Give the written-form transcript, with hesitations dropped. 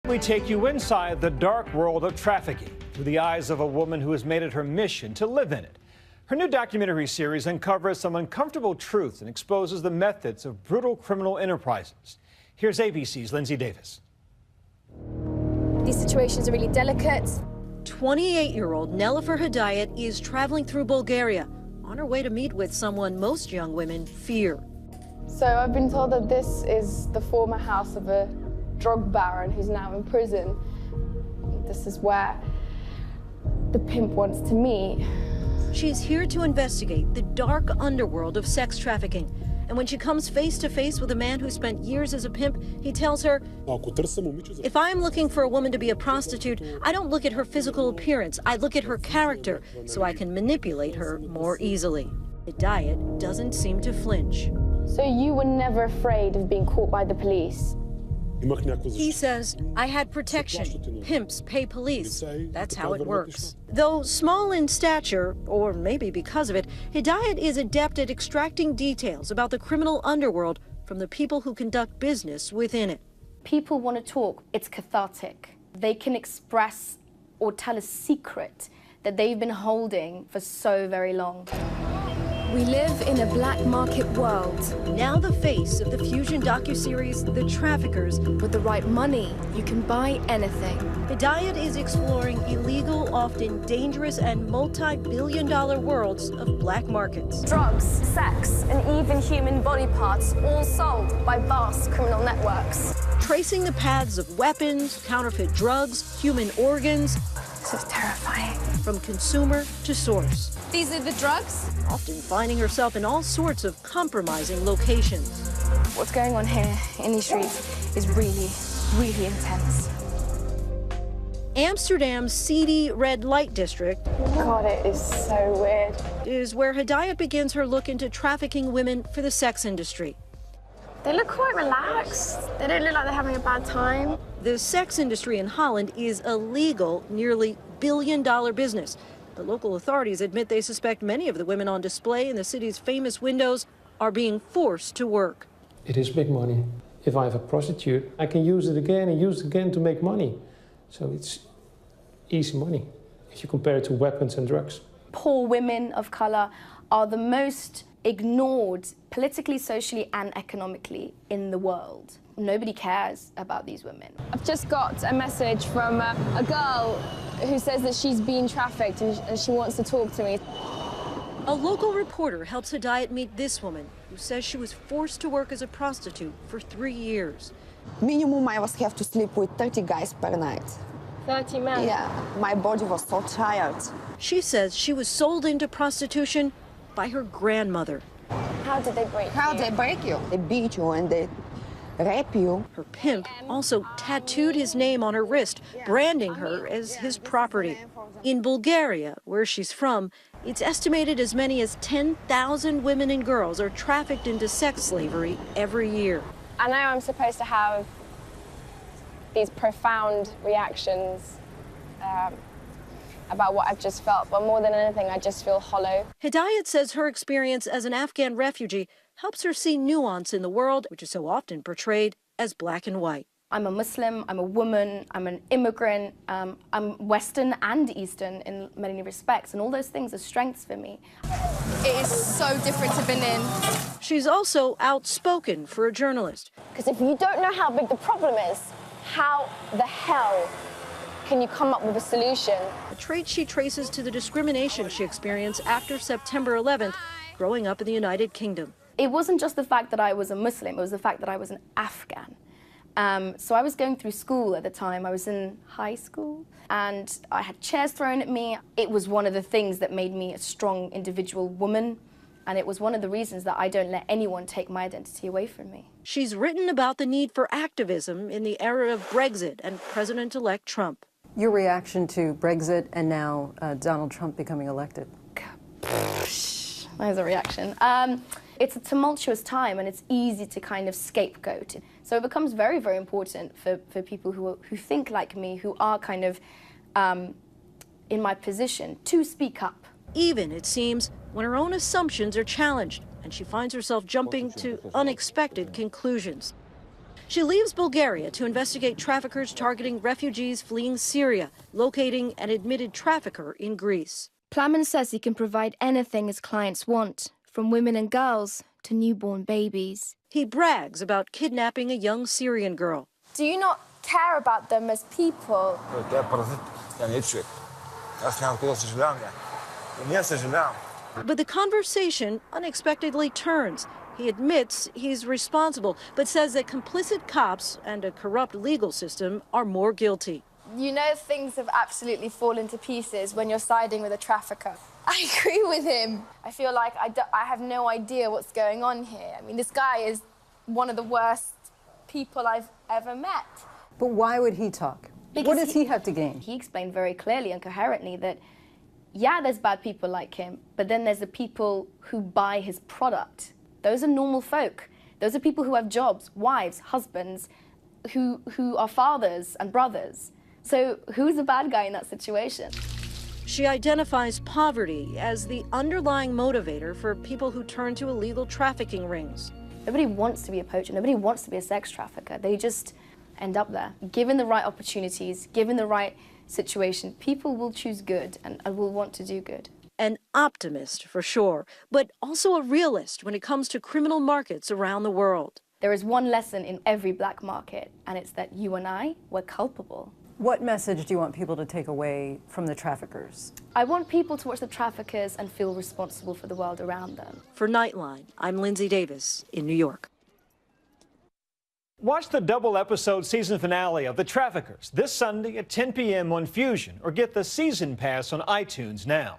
We take you inside the dark world of trafficking through the eyes of a woman who has made it her mission to live in it. Her new documentary series uncovers some uncomfortable truths and exposes the methods of brutal criminal enterprises. Here's ABC's Lindsay Davis. These situations are really delicate. 28-year-old Nelifer Hedayat is traveling through Bulgaria on her way to meet with someone most young women fear. So I've been told that this is the former house of a drug baron who's now in prison. This is where the pimp wants to meet. She's here to investigate the dark underworld of sex trafficking. And when she comes face to face with a man who spent years as a pimp, he tells her, if I'm looking for a woman to be a prostitute, I don't look at her physical appearance. I look at her character so I can manipulate her more easily. Hedayat doesn't seem to flinch. So you were never afraid of being caught by the police? He says, I had protection. Pimps pay police. That's how it works. Though small in stature, or maybe because of it, Hedayat is adept at extracting details about the criminal underworld from the people who conduct business within it. People want to talk. It's cathartic. They can express or tell a secret that they've been holding for so very long. We live in a black market world. Now the face of the Fusion docuseries, The Traffickers. With the right money, you can buy anything. Hedayat is exploring illegal, often dangerous and multi-billion-dollar worlds of black markets. Drugs, sex, and even human body parts, all sold by vast criminal networks. Tracing the paths of weapons, counterfeit drugs, human organs. This is terrifying. From consumer to source. These are the drugs? Often finding herself in all sorts of compromising locations. What's going on here in these streets is really, really intense. Amsterdam's seedy red light district God, it is so weird. is where Hedayat begins her look into trafficking women for the sex industry. They look quite relaxed. They don't look like they're having a bad time. The sex industry in Holland is a legal, nearly billion-dollar business. The local authorities admit they suspect many of the women on display in the city's famous windows are being forced to work. It is big money. If I have a prostitute, I can use it again and use it again to make money. So it's easy money if you compare it to weapons and drugs. Poor women of color are the most ignored politically, socially, and economically in the world. Nobody cares about these women. I've just got a message from a girl who says that she's been trafficked and she wants to talk to me. A local reporter helps Hedayat meet this woman who says she was forced to work as a prostitute for 3 years. Minimum, I was have to sleep with 30 guys per night. 30 men? Yeah, my body was so tired. She says she was sold into prostitution by her grandmother. How did they break How you? they break you? They beat you and they rape you. Her pimp also tattooed his name on her wrist, branding her as his property. In Bulgaria, where she's from, it's estimated as many as 10,000 women and girls are trafficked into sex slavery every year. I know I'm supposed to have these profound reactions about what I've just felt, but more than anything, I just feel hollow. Hedayat says her experience as an Afghan refugee helps her see nuance in the world, which is so often portrayed as black and white. I'm a Muslim, I'm a woman, I'm an immigrant, I'm Western and Eastern in many respects, and all those things are strengths for me. It is so different to Benin. She's also outspoken for a journalist. Because if you don't know how big the problem is, how the hell can you come up with a solution? A trait she traces to the discrimination she experienced after September 11th, growing up in the United Kingdom. It wasn't just the fact that I was a Muslim, it was the fact that I was an Afghan. So I was going through school at the time. I was in high school and I had chairs thrown at me. It was one of the things that made me a strong individual woman, and it was one of the reasons that I don't let anyone take my identity away from me. She's written about the need for activism in the era of Brexit and President-elect Trump. Your reaction to Brexit and now Donald Trump becoming elected? There's a reaction. It's a tumultuous time and it's easy to kind of scapegoat. So it becomes very, very important for people who think like me, who are kind of in my position, to speak up. Even, it seems, when her own assumptions are challenged and she finds herself jumping to unexpected conclusions. She leaves Bulgaria to investigate traffickers targeting refugees fleeing Syria, locating an admitted trafficker in Greece. Plamen says he can provide anything his clients want, from women and girls to newborn babies. He brags about kidnapping a young Syrian girl. Do you not care about them as people? But the conversation unexpectedly turns. He admits he's responsible, but says that complicit cops and a corrupt legal system are more guilty. You know things have absolutely fallen to pieces when you're siding with a trafficker. I agree with him. I feel like I have no idea what's going on here. I mean, this guy is one of the worst people I've ever met. But why would he talk? Because what does he have to gain? He explained very clearly and coherently that, yeah, there's bad people like him, but then there's the people who buy his product. Those are normal folk. Those are people who have jobs, wives, husbands, who are fathers and brothers. So who's the bad guy in that situation? She identifies poverty as the underlying motivator for people who turn to illegal trafficking rings. Nobody wants to be a poacher. Nobody wants to be a sex trafficker. They just end up there. Given the right opportunities, given the right situation, people will choose good and will want to do good. An optimist, for sure, but also a realist when it comes to criminal markets around the world. There is one lesson in every black market, and it's that you and I, we're culpable. What message do you want people to take away from the traffickers? I want people to watch the traffickers and feel responsible for the world around them. For Nightline, I'm Lindsay Davis in New York. Watch the double episode season finale of The Traffickers this Sunday at 10 p.m. on Fusion, or get the season pass on iTunes now.